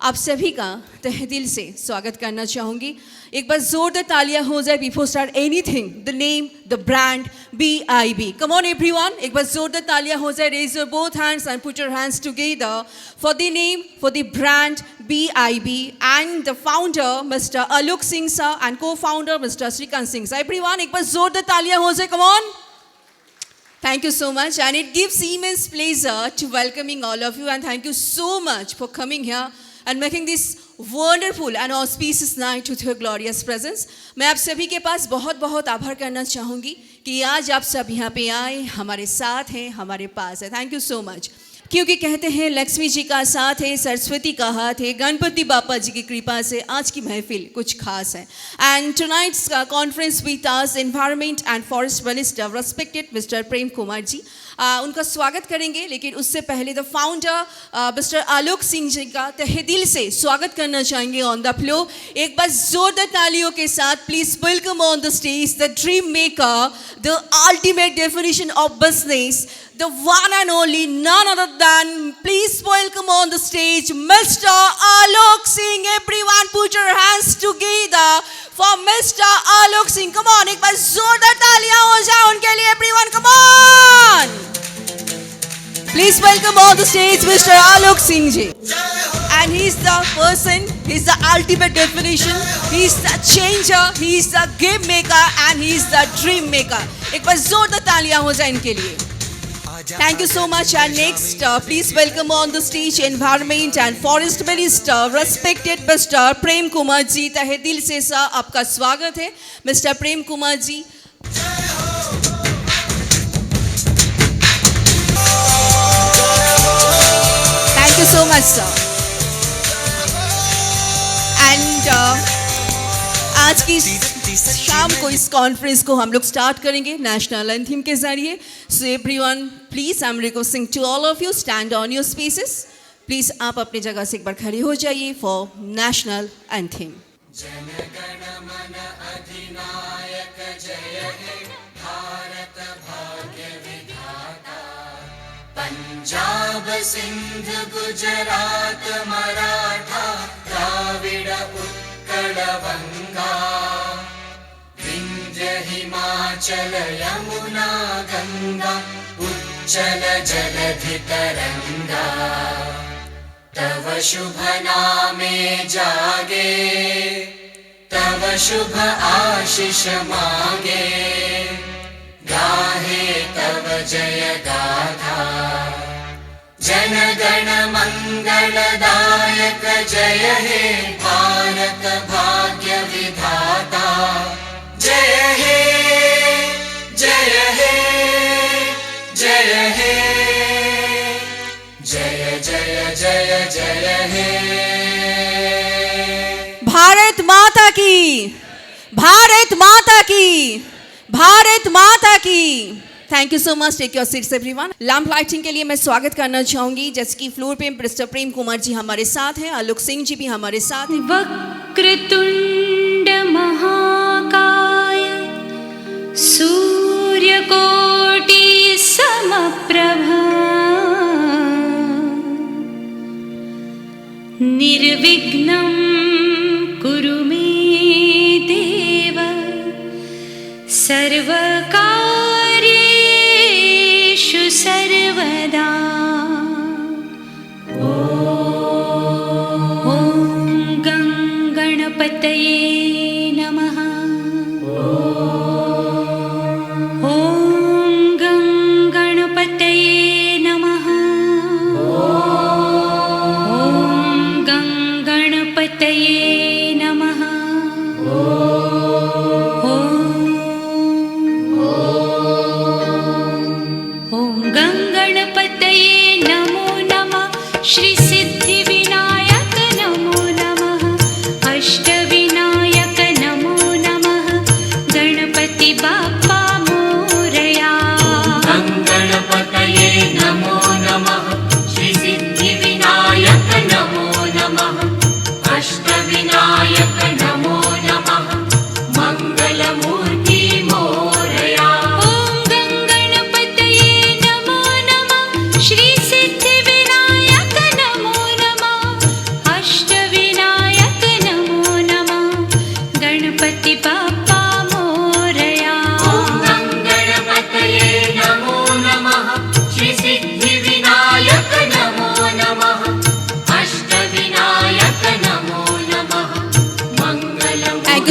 आप सभी का तहे दिल से स्वागत करना चाहूँगी। एक बार जोरदार तालियां हो जाए before start anything, the name, the brand BIB। Come on everyone, एक बार जोरदार तालियां हो जाए। Raise your both hands and put your hands together for the name, for the brand BIB and the founder Mr. Alok Singh sir and co-founder Mr. Shrikant Singh sir। Everyone, एक बार जोरदार तालियां हो जाए। Come on। Thank you so much, and it gives immense pleasure to welcoming all of you, and thank you so much for coming here and making this wonderful and auspicious night with your glorious presence। मैं आप सभी के पास बहुत बहुत आभार करना चाहूँगी कि आज आप सब यहाँ पे आए, हमारे साथ हैं, हमारे पास है। Thank you so much. क्योंकि कहते हैं लक्ष्मी जी का साथ है, सरस्वती का हाथ है, गणपति बापा जी की कृपा से आज की महफिल कुछ खास है। And tonight's conference with us environment and forest minister respected mister Prem Kumar ji, उनका स्वागत करेंगे। लेकिन उससे पहले the founder mister Alok Singh ji का तहे दिल से स्वागत करना चाहेंगे ऑन द फ्लोर। एक बार जोरदार तालियों के साथ please welcome on the stage the dream maker, the ultimate definition of business, the one and only, none other than, please welcome on the stage Mr. Alok Singh। Everyone put your hands together for Mr. Alok Singh। Come on, एक बार जोरदार तालियां हो जाए उनके लिए। Everyone, come on। Please welcome on the stage Mr. Alok Singh ji। And he's the person, he's the ultimate definition, he's the changer, he's the game maker and he's the dream maker। एक बार जोरदार तालियां हो जाए इनके लिए। Thank you so much, and next please welcome on the stage Environment and Forest Minister respected Mr. Prem Kumar ji। तहे दिल से सा आपका स्वागत है Mr. Prem Kumar ji। Thank you so much sir। And आज की शाम को इस कॉन्फ्रेंस को हम लोग स्टार्ट करेंगे नेशनल एंथम के जरिए। So everyone please I am requesting to all of you stand on your spaces. Please आप अपनी जगह से एक बार खड़े हो जाइए for national anthem. Jana Gana मन अधिनायक जय हे भारत भाग्य विधाता, पंजाब सिंध गुजरात मराठा द्राविड़ उत्कल बंगा, हिमाचल यमुना गंगा उच्चल जलधि तरंगा, तव शुभ नामे जागे, तव शुभ आशीष मांगे, गाहे तव जय गाथा, जन गण मंगलदायक जय हे भारत भाग्य विधाता, जय हे जय हे जय हे जय जय जय जय हे। भारत माता की, भारत माता की, भारत माता की। Thank you so much. Take your seats everyone. Lamp lighting के लिए मैं स्वागत करना चाहूंगी जैसे कि फ्लोर पे मिस्टर प्रेम कुमार जी हमारे साथ हैं, आलोक सिंह जी भी हमारे साथ हैं। वक्रतुंड महाकाय सूर्यकोटि समप्रभा, निर्विघ्नं कुरु मे देव, सर्वकार्येषु सर्वदा। ॐ गं गणपतये नमः।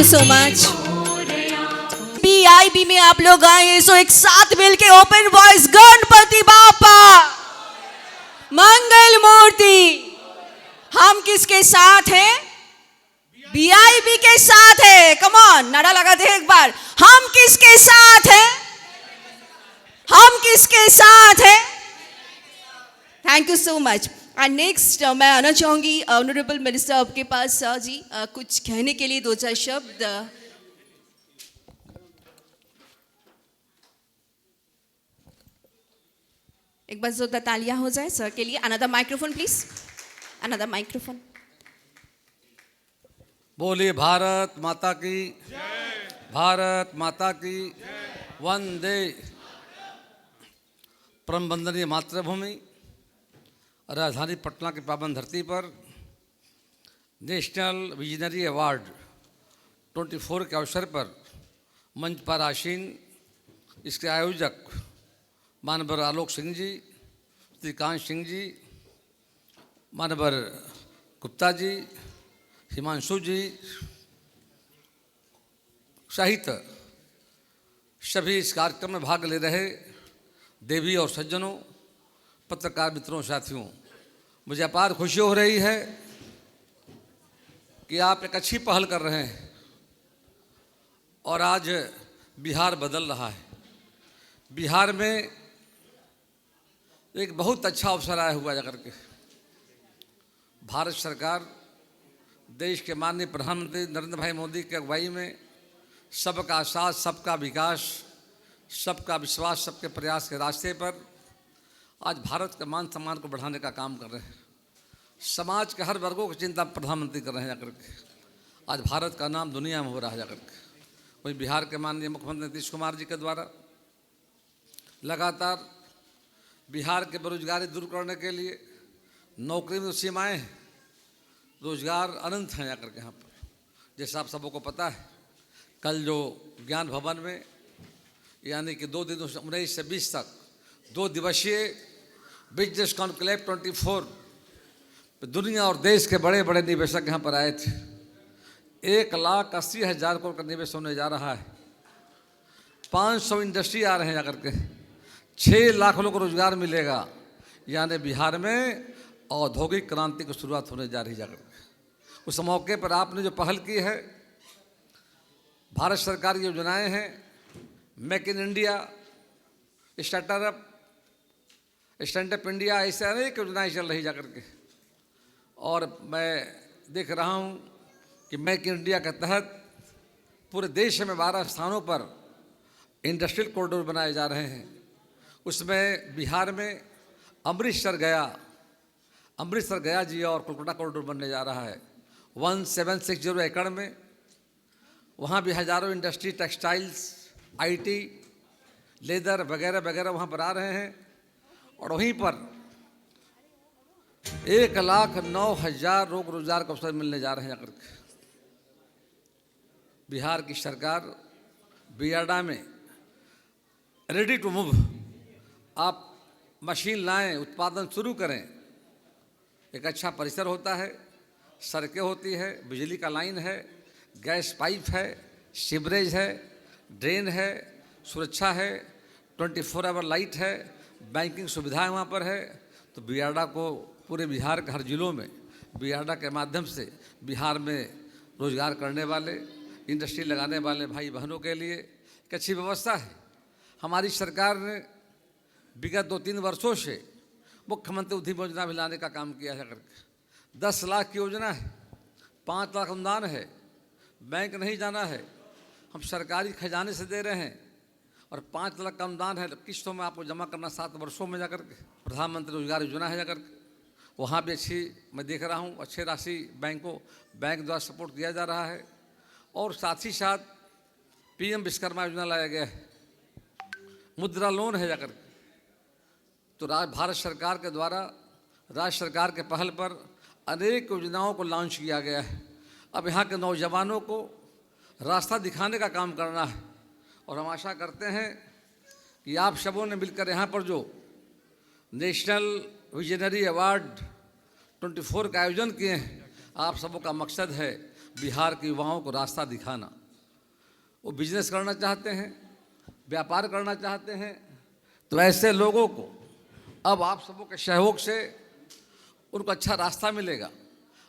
So much. PIB में आप लोग आए हैं, सो एक साथ मिलके ओपन वॉइस गणपति बापा मंगल मूर्ति। हम किसके साथ हैं? PIB के साथ है। कम ऑन, नारा लगाते हैं एक बार। हम किसके साथ हैं? हम किसके साथ हैं? Thank you so much. And next मैं आना चाहूंगी ऑनरेबल मिनिस्टर आपके पास जी, कुछ कहने के लिए 2-4 शब्द। एक बार जोरदार तालियां हो जाए सर के लिए। Another microphone please, another microphone. बोलिए भारत माता की, भारत माता की वंदे। परम वंदनीय मातृभूमि राजधानी पटना की पावन धरती पर नेशनल विजनरी अवार्ड 24 के अवसर पर मंच पर आसीन इसके आयोजक मानवर आलोक सिंह जी, श्रीकांत सिंह जी, मानवर गुप्ता जी, हिमांशु जी सहित सभी इस कार्यक्रम में भाग ले रहे देवी और सज्जनों, पत्रकार मित्रों, साथियों, मुझे अपार खुशी हो रही है कि आप एक अच्छी पहल कर रहे हैं और आज बिहार बदल रहा है। बिहार में एक बहुत अच्छा अवसर आया हुआ जाकर के भारत सरकार, देश के माननीय प्रधानमंत्री नरेंद्र भाई मोदी की अगुवाई में सबका साथ, सबका विकास, सबका विश्वास, सबके प्रयास के रास्ते पर आज भारत के मान सम्मान को बढ़ाने का काम कर रहे हैं। समाज के हर वर्गों की चिंता प्रधानमंत्री कर रहे हैं जाकर के। आज भारत का नाम दुनिया में हो रहा है जाकर के। वहीं बिहार के माननीय मुख्यमंत्री नीतीश कुमार जी के द्वारा लगातार बिहार के बेरोजगारी दूर करने के लिए नौकरी में सीमाएँ हैं, रोजगार अनंत हैं जाकर के यहाँ पर। जैसा आप सबको पता है, कल जो ज्ञान भवन में यानी कि 2 दिनों से 19 से 20 तक 2 दिवसीय बिजनेस कॉन्क्लेव 24 दुनिया और देश के बड़े बड़े निवेशक यहाँ पर आए थे। 1,80,000 करोड़ का निवेश होने जा रहा है। 500 इंडस्ट्री आ रहे हैं जाकर के। 6 लाख लोगों को रोजगार मिलेगा। यानी बिहार में औद्योगिक क्रांति की शुरुआत होने जा रही है जाकर के। उस मौके पर आपने जो पहल की है, भारत सरकार की योजनाएं हैं, make in India, startup, stand up India, ऐसे अनेक योजनाएं चल रही जाकर के। और मैं देख रहा हूं कि मेक इन इंडिया के तहत पूरे देश में 12 स्थानों पर इंडस्ट्रियल कॉरिडोर बनाए जा रहे हैं। उसमें बिहार में अमृतसर गया जी और कोलकाता कॉरिडोर बनने जा रहा है 1760 एकड़ में। वहाँ भी हजारों इंडस्ट्री, टेक्सटाइल्स, IT, लेदर वगैरह वगैरह वहाँ पर आ रहे हैं। और वहीं पर 1,09,000 लोग रोजगार का अवसर मिलने जा रहे हैं जाकर के। बिहार की सरकार बियाडा में रेडी टू मूव, आप मशीन लाएं, उत्पादन शुरू करें। एक अच्छा परिसर होता है, सड़कें होती है, बिजली का लाइन है, गैस पाइप है, सीवरेज है, ड्रेन है, सुरक्षा है, 24 आवर लाइट है, बैंकिंग सुविधाएं वहाँ पर है। तो बियाडा को पूरे बिहार के हर जिलों में बियाडा के माध्यम से बिहार में रोजगार करने वाले, इंडस्ट्री लगाने वाले भाई बहनों के लिए एक अच्छी व्यवस्था है। हमारी सरकार ने विगत 2-3 वर्षों से मुख्यमंत्री उद्यम योजना भी लाने का काम किया है करके। 10 लाख की योजना है, 5 लाख अनुदान है, बैंक नहीं जाना है, हम सरकारी खजाने से दे रहे हैं। और 5 लाख का अनुदान है, किस्तों में आपको जमा करना 7 वर्षों में जाकर के। प्रधानमंत्री रोजगार योजना है जाकर के, वहाँ भी अच्छी मैं देख रहा हूँ, अच्छी राशि बैंक द्वारा सपोर्ट किया जा रहा है। और साथ ही साथ PM विश्वकर्मा योजना लाया गया है, मुद्रा लोन है जाकर के। तो भारत सरकार के द्वारा, राज्य सरकार के पहल पर अनेक योजनाओं को लॉन्च किया गया है। अब यहाँ के नौजवानों को रास्ता दिखाने का काम करना है। और हम आशा करते हैं कि आप सबों ने मिलकर यहाँ पर जो नेशनल विजनरी अवार्ड 24 का आयोजन किए हैं, आप सबों का मकसद है बिहार के युवाओं को रास्ता दिखाना। वो बिजनेस करना चाहते हैं, व्यापार करना चाहते हैं, तो ऐसे लोगों को अब आप सबों के सहयोग से उनको अच्छा रास्ता मिलेगा।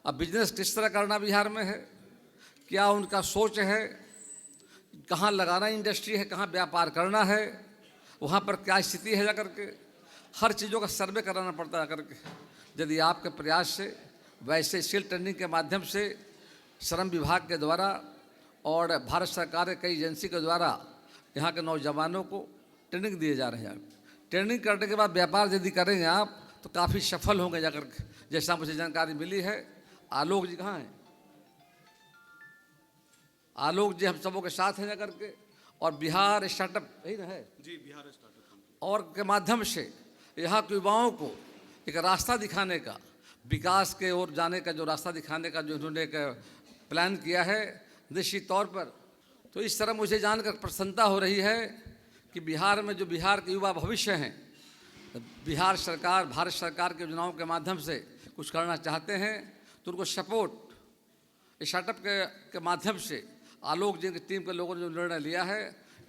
अब बिजनेस किस तरह करना बिहार में है, क्या उनका सोच है, कहाँ लगाना इंडस्ट्री है, कहाँ व्यापार करना है, वहाँ पर क्या स्थिति है, जाकर के हर चीज़ों का सर्वे कराना पड़ता है जाकर के। यदि आपके प्रयास से वैसे स्किल ट्रेनिंग के माध्यम से श्रम विभाग के द्वारा और भारत सरकार के कई एजेंसी के द्वारा यहाँ के नौजवानों को ट्रेनिंग दिए जा रहे हैं। ट्रेनिंग करने के बाद व्यापार यदि करेंगे आप तो काफ़ी सफल होंगे जाकर के, जैसा मुझे जानकारी मिली है। आलोक जी कहाँ हैं? आलोक जी हम सबों के साथ हैं जाकर के, और बिहार स्टार्टअप यही ना है जी, बिहार स्टार्टअप और के माध्यम से यहाँ के युवाओं को एक रास्ता दिखाने का, विकास के ओर जाने का जो रास्ता दिखाने का जो उन्होंने एक प्लान किया है निश्चित तौर पर, तो इस तरह मुझे जानकर प्रसन्नता हो रही है कि बिहार में जो बिहार के युवा भविष्य हैं, बिहार सरकार भारत सरकार के योजनाओं के माध्यम से कुछ करना चाहते हैं, तो उनको सपोर्ट स्टार्टअप के माध्यम से आलोक जी की टीम के लोगों ने जो निर्णय लिया है,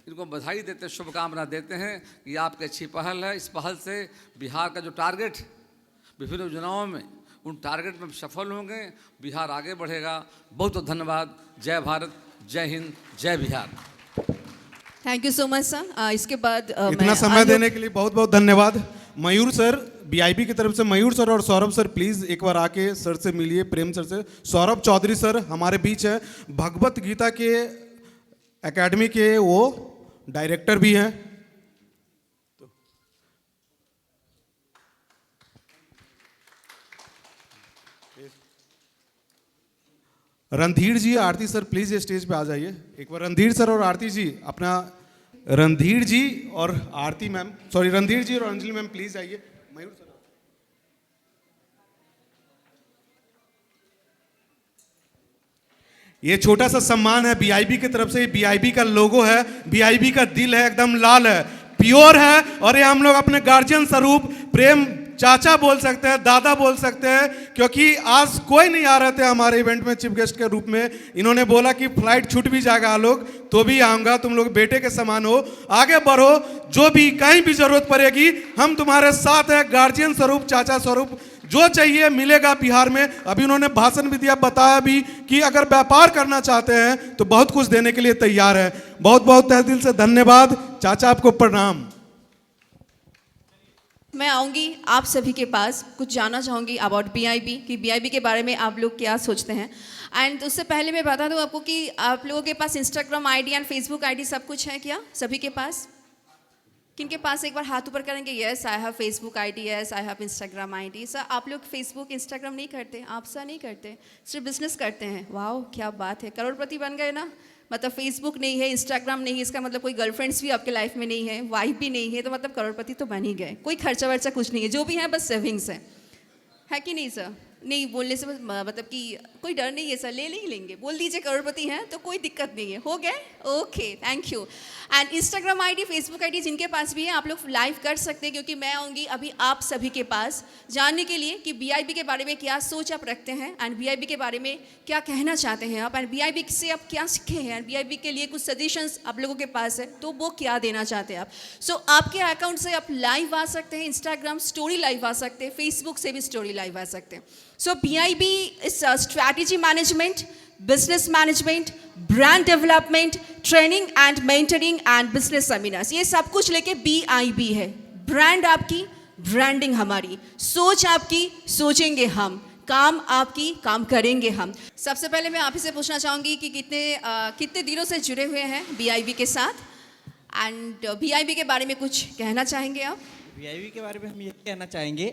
इनको बधाई देते हैं, शुभकामना देते हैं कि आपकी अच्छी पहल है। इस पहल से बिहार का जो टारगेट विभिन्न योजनाओं में, उन टारगेट में सफल होंगे, बिहार आगे बढ़ेगा। बहुत बहुत धन्यवाद। जय भारत, जय हिंद, जय Bihar. Thank you so much sir. इसके बाद इतना समय देने के लिए बहुत बहुत धन्यवाद। मयूर सर, बीआईबी की तरफ से मयूर सर और सौरभ सर प्लीज एक बार आके सर से मिलिए, प्रेम सर से। सौरभ चौधरी सर हमारे बीच है, भगवत गीता के एकेडमी के वो डायरेक्टर भी हैं। रणधीर जी, आरती सर प्लीज स्टेज पे आ जाइए एक बार। रणधीर सर और आरती जी अपना, रणधीर जी और आरती मैम, सॉरी रणधीर जी और अंजलि मैम प्लीज आइए। मयूर सर, ये छोटा सा सम्मान है बीआईबी की तरफ से। बीआईबी का लोगो है, बीआईबी का दिल है, एकदम लाल है, प्योर है, और ये हम लोग अपने गार्जियन स्वरूप प्रेम चाचा बोल सकते हैं, दादा बोल सकते हैं, क्योंकि आज कोई नहीं आ रहे थे हमारे इवेंट में चीफ गेस्ट के रूप में। इन्होंने बोला कि फ्लाइट छूट भी जाएगा आलोक तो भी आऊंगा, तुम लोग बेटे के समान हो, आगे बढ़ो, जो भी कहीं भी जरूरत पड़ेगी हम तुम्हारे साथ हैं, गार्जियन स्वरूप, चाचा स्वरूप, जो चाहिए मिलेगा बिहार में। अभी उन्होंने भाषण भी दिया, बताया भी कि अगर व्यापार करना चाहते हैं तो बहुत कुछ देने के लिए तैयार है। बहुत बहुत तहे दिल से धन्यवाद चाचा, आपको प्रणाम। मैं आऊँगी आप सभी के पास, कुछ जानना चाहूँगी अबाउट बीआईबी, कि बीआईबी के बारे में आप लोग क्या सोचते हैं। एंड उससे पहले मैं बता दूँ आपको कि आप लोगों के पास Instagram ID and Facebook ID सब कुछ है क्या सभी के पास? किनके पास, एक बार हाथ ऊपर करेंगे। Yes, I have Facebook ID, yes I have Instagram ID. Sir आप लोग फेसबुक इंस्टाग्राम नहीं करते? आप सर नहीं करते, सिर्फ बिजनेस करते हैं। वाह क्या बात है, करोड़पति बन गए ना। मतलब फेसबुक नहीं है, इंस्टाग्राम नहीं है, इसका मतलब कोई गर्लफ्रेंड्स भी आपके लाइफ में नहीं है, वाइफ भी नहीं है, तो मतलब करोड़पति तो बन ही गए। कोई खर्चा वर्चा कुछ नहीं है, जो भी है बस सेविंग्स है कि नहीं सर? नहीं बोलने से मतलब कि कोई डर नहीं है सर, ले नहीं लेंगे, बोल दीजिए करोड़पति हैं तो कोई दिक्कत नहीं है। हो गए, okay, thank you. And Instagram ID, Facebook ID जिनके पास भी है आप लोग लाइव कर सकते हैं, क्योंकि मैं आऊँगी अभी आप सभी के पास जानने के लिए कि बीआईबी के बारे में क्या सोच आप रखते हैं, एंड बीआईबी के बारे में क्या कहना चाहते हैं आप, एंड बीआईबी से आप क्या सीखे हैं, एंड बीआईबी के लिए कुछ सजेशंस आप लोगों के पास है तो वो क्या देना चाहते हैं आप। सो आपके अकाउंट से आप लाइव आ सकते हैं, इंस्टाग्राम स्टोरी लाइव आ सकते हैं, फेसबुक से भी स्टोरी लाइव आ सकते हैं। So BIB is strategy management, business management, brand development, training and mentoring and business seminars, ये सब कुछ लेके BIB है। ब्रांड आपकी, ब्रांडिंग हमारी, सोच आपकी, सोचेंगे हम, काम आपकी, काम करेंगे हम। सबसे पहले मैं आप ही से पूछना चाहूँगी कि कितने दिनों से जुड़े हुए हैं BIB के साथ, एंड BIB के बारे में कुछ कहना चाहेंगे आप? BIB के बारे में हम ये कहना चाहेंगे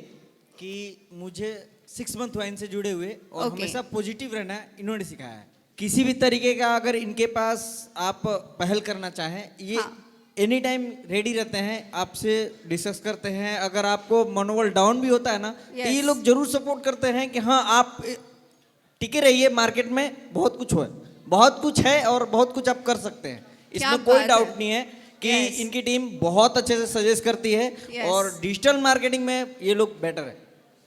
कि मुझे 6 मंथ हुआ इनसे जुड़े हुए, और हमेशा पॉजिटिव रहना इन्होंने सिखाया है। किसी भी तरीके का अगर इनके पास आप पहल करना चाहें, ये एनी टाइम रेडी रहते हैं, आपसे डिस्कस करते हैं। अगर आपको मनोबल डाउन भी होता है ना, तो ये लोग जरूर सपोर्ट करते हैं कि हाँ आप टिके रहिए, मार्केट में बहुत कुछ है और बहुत कुछ आप कर सकते हैं, इसमें कोई डाउट नहीं है कि इनकी टीम बहुत अच्छे से सजेस्ट करती है, और डिजिटल मार्केटिंग में ये लोग बेटर है।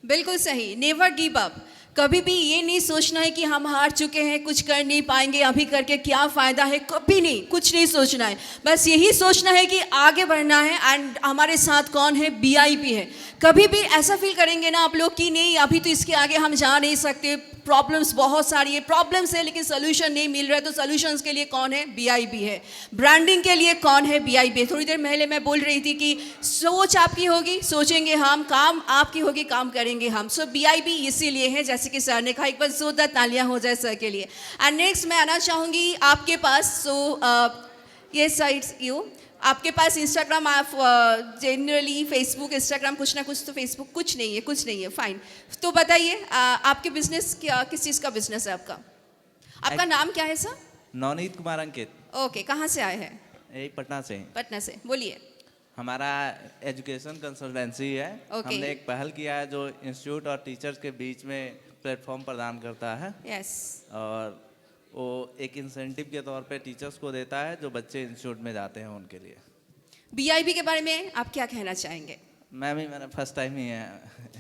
बिल्कुल सही, नेवर गिव अप, कभी भी ये नहीं सोचना है कि हम हार चुके हैं, कुछ कर नहीं पाएंगे, अभी करके क्या फ़ायदा है, कभी नहीं, कुछ नहीं सोचना है। बस यही सोचना है कि आगे बढ़ना है। एंड हमारे साथ कौन है? BIB है। कभी भी ऐसा फील करेंगे ना आप लोग कि नहीं अभी तो इसके आगे हम जा नहीं सकते, प्रॉब्लम्स बहुत सारी है, प्रॉब्लम्स है लेकिन सोल्यूशन नहीं मिल रहा है, तो सोल्यूशंस के लिए कौन है? BIB है। ब्रांडिंग के लिए कौन है? BIB है। थोड़ी देर पहले मैं बोल रही थी कि सोच आपकी होगी, सोचेंगे हम, काम आपकी होगी, काम करेंगे हम। सो BIB इसीलिए है, जैसे कि सर ने कहा। एक बार जोरदार तालियां हो जाए सर के लिए। एंड नेक्स्ट मैं आना चाहूँगी आपके पास। ये साइड्स यू आपके पास इंस्टाग्राम, आप जनरली फेसबुक, इंस्टाग्राम, कुछ ना कुछ तो फेसबुक, कुछ नहीं है, कुछ नहीं है, फाइन। तो बताइए आपके बिजनेस क्या, किस चीज़ का बिजनेस है आपका? आपका नाम क्या है सर? नवनीत कुमार अंकित। ओके, कहाँ से आए हैं? यही पटना से। पटना से, बोलिए। हमारा एजुकेशन कंसल्टेंसी है। Okay. हमने एक पहल किया है जो इंस्टीट्यूट और टीचर्स के बीच में प्लेटफॉर्म प्रदान करता है, यस। और वो एक इंसेंटिव के तौर पे टीचर्स को देता है जो बच्चे इंस्टीट्यूट में जाते हैं उनके लिए। BIB के बारे में आप क्या कहना चाहेंगे? मैम ही मेरा फर्स्ट टाइम ही है।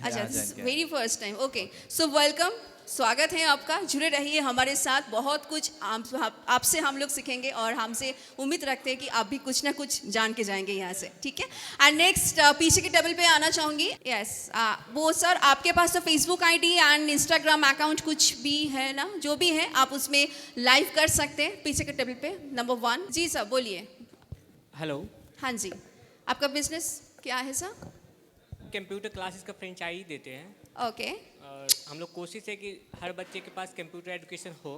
अच्छा, very first time. Okay, so welcome, स्वागत है आपका। जुड़े रहिए हमारे साथ, बहुत कुछ आपसे हम लोग सीखेंगे और हमसे उम्मीद रखते हैं कि आप भी कुछ ना कुछ जान के जाएंगे यहाँ से, ठीक है। एंड नेक्स्ट पीछे के टेबल पे आना चाहूँगी। यस, वो सर आपके पास तो Facebook ID and Instagram account कुछ भी है ना? जो भी है आप उसमें लाइव कर सकते हैं पीछे के टेबल पे, नंबर 1। जी सर बोलिए। हेलो, हाँ जी, आपका बिजनेस क्या है सर? कंप्यूटर क्लासेस का फ्रेंचाइजी देते हैं ओके, और हम लोग कोशिश है कि हर बच्चे के पास कंप्यूटर एजुकेशन हो।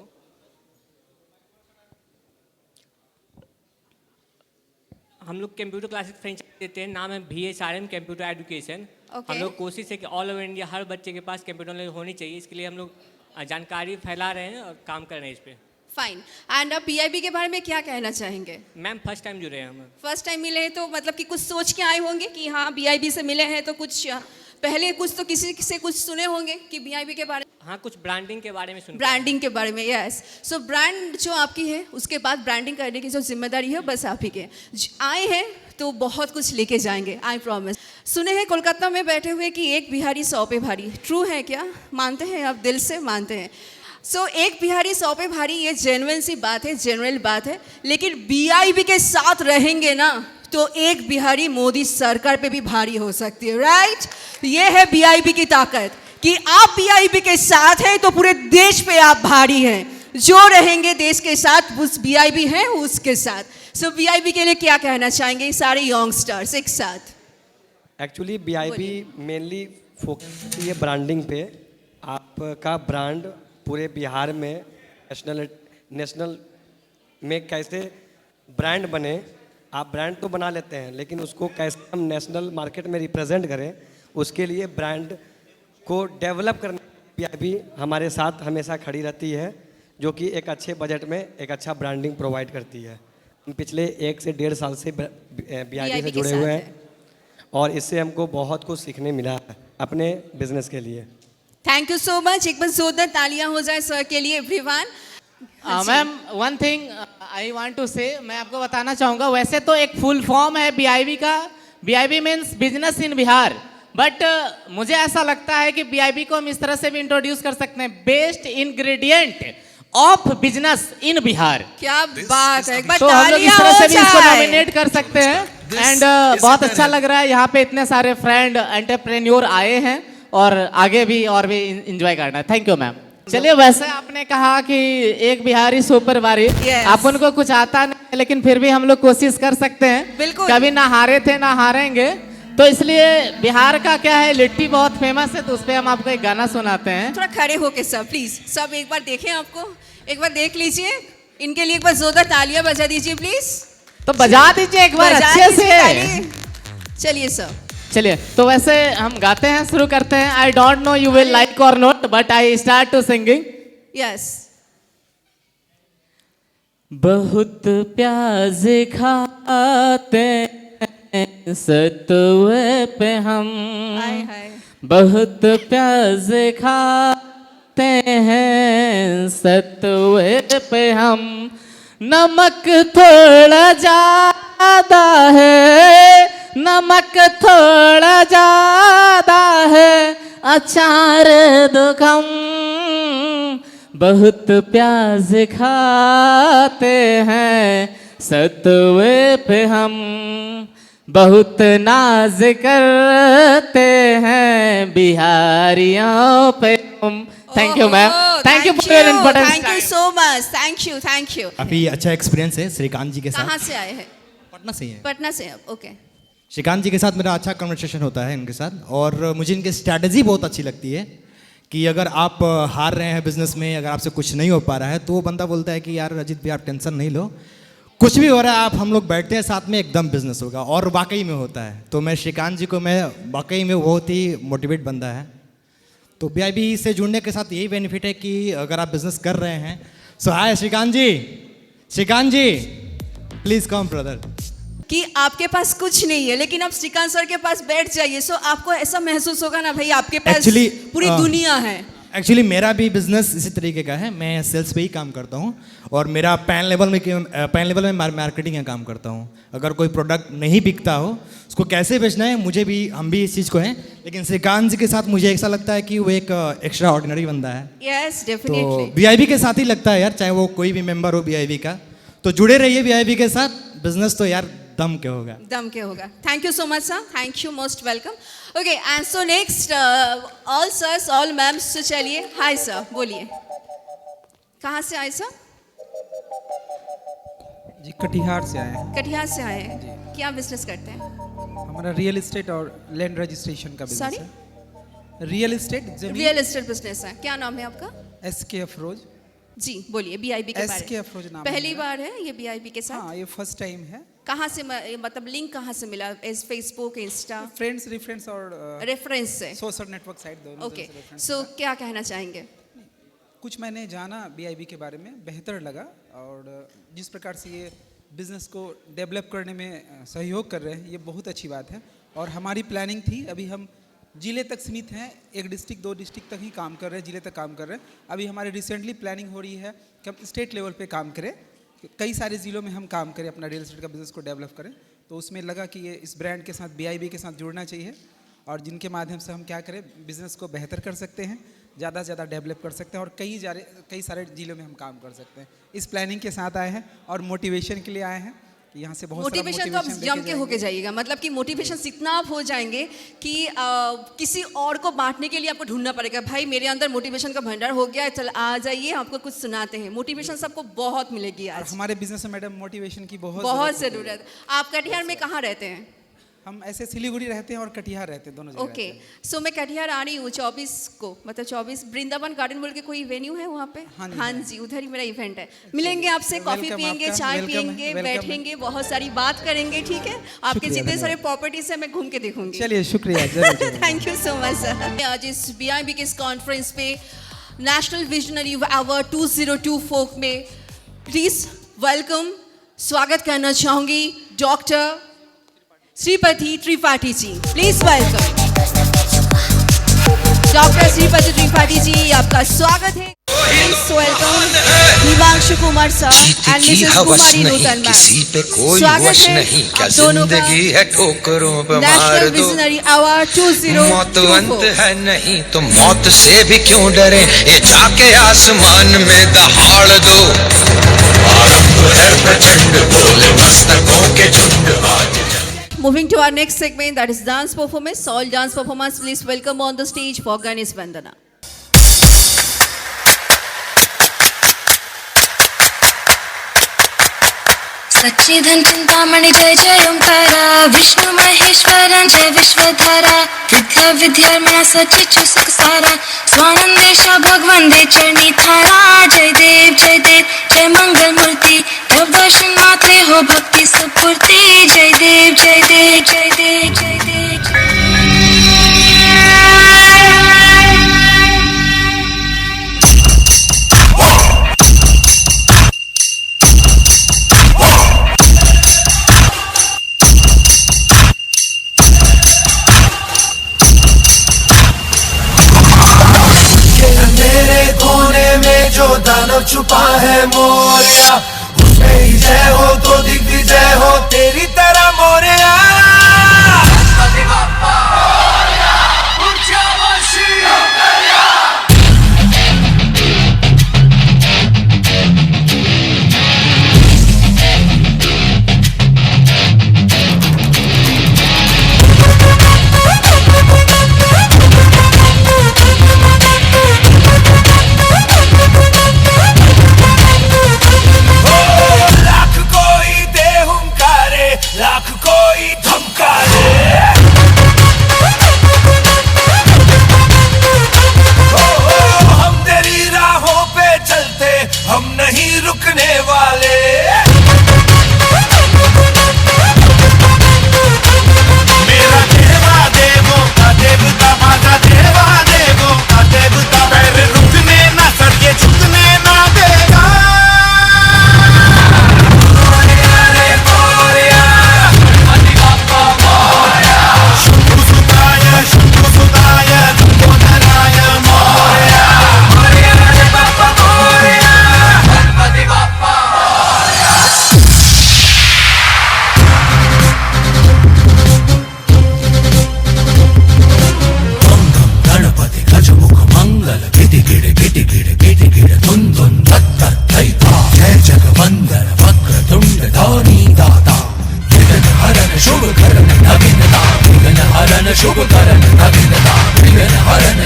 हम लोग कंप्यूटर क्लासेस फ्रेंचाइजी देते हैं, नाम है BHRM कंप्यूटर एजुकेशन। Okay. हम लोग कोशिश है कि ऑल ओवर इंडिया हर बच्चे के पास कंप्यूटर नॉलेज होनी चाहिए, इसके लिए हम लोग जानकारी फैला रहे हैं और काम कर रहे हैं इस पर। फाइन। एंड आप BIB के बारे में क्या कहना चाहेंगे? मैम फर्स्ट टाइम जुड़े हैं हम। फर्स्ट टाइम मिले हैं तो मतलब कि कुछ सोच के आए होंगे कि हाँ BIB से मिले हैं, तो कुछ पहले कुछ तो किसी से कुछ सुने होंगे कि BIB के बारे में। हाँ, कुछ ब्रांडिंग के बारे में सुन। ब्रांडिंग के बारे में, यस। सो ब्रांड जो आपकी है उसके बाद ब्रांडिंग करने की जो जिम्मेदारी है बस आप ही के। आए हैं तो बहुत कुछ लेके जाएंगे, आई प्रॉमिस। सुने हैं कोलकाता में बैठे हुए कि एक बिहारी 100 पे भारी, ट्रू है क्या? मानते हैं आप? दिल से मानते हैं? सो एक बिहारी 100 पे भारी, ये जेन्युइन सी बात है, जनरल बात है। लेकिन BIB के साथ रहेंगे ना तो एक बिहारी मोदी सरकार पे भी भारी हो सकती है, राइट? ये है BIB की ताकत कि आप BIB के साथ हैं तो पूरे देश पे आप भारी हैं। जो रहेंगे देश के साथ, उस BIB है उसके साथ। सो BIB के लिए क्या कहना चाहेंगे सारे यंगस्टर्स एक साथ? एक्चुअली BIB मेनली फोकस है ब्रांडिंग पे। आपका ब्रांड पूरे बिहार में नेशनल में कैसे ब्रांड बने। आप ब्रांड तो बना लेते हैं लेकिन उसको कैसे हम नेशनल मार्केट में रिप्रेजेंट करें, उसके लिए ब्रांड को डेवलप करने BIB हमारे साथ हमेशा खड़ी रहती है, जो कि एक अच्छे बजट में एक अच्छा ब्रांडिंग प्रोवाइड करती है। हम पिछले 1 से 1.5 साल से BIB से जुड़े हुए हैं और इससे हमको बहुत कुछ सीखने मिला है अपने बिजनेस के लिए। Thank you so much. एक बार जोरदार तालियां हो जाए सर के लिए everyone. Ma'am one thing I want to say, मैं आपको बताना चाहूँगा, वैसे तो एक फुल फॉर्म है BIB का, BIB means business in Bihar, but मुझे ऐसा लगता है कि BIB को हम इस तरह से भी इंट्रोड्यूस कर सकते हैं, best ingredient of business in Bihar. क्या बात है, एक बार तो हम लोग इस तालियां तरह हो से भी इसको जाए। नॉमिनेट कर सकते हैं। एंड बहुत अच्छा लग रहा है, यहाँ पे इतने सारे फ्रेंड एंटरप्रेन्योर आए हैं और आगे भी और भी इंजॉय करना है। Thank you ma'am. चलिए, वैसे आपने कहा कि एक बिहारी सुपर बारी, Yes. आप उनको कुछ आता नहीं लेकिन फिर भी हम लोग कोशिश कर सकते हैं। बिल्कुल। कभी ना हारे थे ना हारेंगे, तो इसलिए बिहार का क्या है, लिट्टी बहुत फेमस है, तो उस पर हम आपको एक गाना सुनाते हैं। थोड़ा खड़े होके सब प्लीज, सब एक बार देखें आपको, एक बार देख लीजिए। इनके लिए एक बार जोरदार तालियां बजा दीजिए प्लीज। तो बजा दीजिए एक बार बजा अच्छे दीजिए से। ताली। चलिए सर। चलिए, तो वैसे हम गाते हैं, शुरू करते हैं। I don't know you will like or not, but I start to singing. Yes. बहुत प्याज खाते हैं सतुए पे हम, हाय हाय। बहुत प्याज खाते हैं सतुए पे हम, नमक थोड़ा ज्यादा है, नमक थोड़ा ज्यादा है, अचार दो कम। बहुत प्याज खाते हैं सतवे पे हम, बहुत नाज करते हैं बिहारियों पे हम। Thank you ma'am, thank you for your importance. Thank you so much, thank you. काफ़ी अच्छा एक्सपीरियंस है श्रीकांत जी के साथ। कहाँ से आए हैं? पटना से ही है। पटना से, ओके। श्रीकांत जी के साथ मेरा अच्छा कन्वर्सेशन होता है इनके साथ, और मुझे इनकी स्ट्रैटेजी बहुत अच्छी लगती है कि अगर आप हार रहे हैं बिजनेस में, अगर आपसे कुछ नहीं हो पा रहा है, तो वो बंदा बोलता है कि यार अजीत भाई आप टेंशन नहीं लो, कुछ भी हो रहा है आप हम लोग बैठते हैं साथ में, एकदम बिजनेस होगा, और वाकई में होता है। तो मैं श्रीकांत जी को, मैं वाकई में बहुत ही मोटिवेट बंदा है। तो BIB से जुड़ने के साथ यही बेनिफिट है कि अगर आप बिजनेस कर रहे हैं। सो हाय श्रीकांत जी प्लीज कम ब्रदर। कि आपके पास कुछ नहीं है लेकिन आप श्रीकांत सर के पास बैठ जाइए, सो आपको ऐसा महसूस होगा ना भाई आपके पास पूरी दुनिया है। एक्चुअली मेरा भी बिजनेस इसी तरीके का है, मैं सेल्स पे ही काम करता हूँ, और मेरा पैन लेवल में मार्केटिंग का काम करता हूँ। अगर कोई प्रोडक्ट नहीं बिकता हो उसको कैसे बेचना है, मुझे भी, हम भी इस चीज़ को हैं, लेकिन श्रीकांत जी के साथ मुझे ऐसा लगता है कि वो एक एक्स्ट्रा ऑर्डिनरी बंदा है। Yes definitely. तो BIB के साथ ही लगता है यार, चाहे वो कोई भी मेंबर हो BIB का, तो जुड़े रहिए BIB के साथ, बिजनेस तो यार दम के होगा। Thank you so much sir, thank you, most welcome. Okay, and so next all sirs, all ma'ams, तो चलिए हाय सर, बोलिए कहाँ से आए सर? जी कटिहार से आए हैं। कटिहार से आए हैं, क्या बिजनेस करते हैं? हमारा रियल एस्टेट और लैंड रजिस्ट्रेशन का बिजनेस है। रियल एस्टेट बिजनेस है। क्या नाम है आपका? SK अफरोज। जी बोलिए, BIB के बारे SK अफरोज नाम पहली है। बार है ये BIB के साथ? हाँ, ये फर्स्ट टाइम है। कहाँ से मतलब लिंक कहाँ से मिला? Facebook, Insta? फ्रेंड्स, रेफरेंस और रेफरेंस से। सोशल नेटवर्क साइट दोनों। ओके, सो क्या कहना चाहेंगे? कुछ मैंने जाना BIB के बारे में, बेहतर लगा, और जिस प्रकार से ये बिजनेस को डेवलप करने में सहयोग कर रहे हैं, ये बहुत अच्छी बात है। और हमारी प्लानिंग थी, अभी हम जिले तक सीमित हैं, 1 डिस्ट्रिक्ट 2 डिस्ट्रिक्ट तक ही काम कर रहे हैं, जिले तक काम कर रहे हैं। अभी हमारे रिसेंटली प्लानिंग हो रही है कि हम स्टेट लेवल पे काम करें, कई सारे ज़िलों में हम काम करें, अपना रियल एस्टेट का बिज़नेस को डेवलप करें। तो उसमें लगा कि ये इस ब्रांड के साथ BIB के साथ जुड़ना चाहिए, और जिनके माध्यम से हम क्या करें, बिज़नेस को बेहतर कर सकते हैं, ज़्यादा से ज़्यादा डेवलप कर सकते हैं, और कई सारे ज़िलों में हम काम कर सकते हैं। इस प्लानिंग के साथ आए हैं और मोटिवेशन के लिए आए हैं। यहाँ से बहुत मोटिवेशन तो आप जम के होके जाइएगा, मतलब कि मोटिवेशन इतना आप हो जाएंगे कि किसी और को बांटने के लिए आपको ढूंढना पड़ेगा। भाई मेरे अंदर मोटिवेशन का भंडार हो गया, चल आ जाइए, आपको कुछ सुनाते हैं। मोटिवेशन सबको बहुत मिलेगी आज। हमारे बिजनेस में मैडम मोटिवेशन की बहुत ज़रूरत। आप कटिहार में कहाँ रहते हैं? हम ऐसे सिलीगुड़ी रहते हैं और कटिहार रहते हैं, दोनों जगह। ओके, सो मैं कटिहार आ रही हूँ 24 को, मतलब 24 वृंदावन गार्डन बोल के कोई वेन्यू है वहाँ पे? हाँ जी, उधर ही मेरा इवेंट है। मिलेंगे आपसे, कॉफी पियेंगे, चाय पियेंगे, बैठेंगे, बहुत सारी बात करेंगे, ठीक है? आपके जितने सारे प्रॉपर्टीज है मैं घूम के देखूंगी। चलिए शुक्रिया। Thank you so much sir. आज इस BIB के इस कॉन्फ्रेंस पे नेशनल विजनरी अवार्ड 2024 में प्लीज वेलकम, स्वागत करना चाहूंगी doctor Shripati Tripathi ji. Please welcome doctor Shripati Tripathi ji, आपका स्वागत है। Please welcome Himanshu Kumar sir and Mrs Kumari Nutan ma'am. स्वागत है दोनों का नेशनल विजनरी अवार्ड 2024। मौत अंत है नहीं तो मौत से भी क्यों डरे, ये जाके आसमान में दहाड़ दो, आरंभ है प्रचंड बोले मस्तकों के झुंड आज। Moving to our next segment, that is dance performance. All dance performers, please welcome on the stage for Ganesh Vandana. सच्चिदं Chintamani जय जय ओंकारा, विष्णु महेश्वरं जय विश्वधारा, विद्या विद्यारम्या सचिचु सुख सारा, स्वानंदेश भगवान दे चरणी थारा। जय देव जय मंगल मूर्ति, तब दर्शन मात्रे हो भक्ति सुपूर्ति। जय देव जय देव जय देव जय देव। मेरे कोने में जो दानव छुपा है मोरिया, उसमें ही जय हो तो दिग्विजय हो तेरी तरह मोरिया।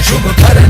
शुभ करने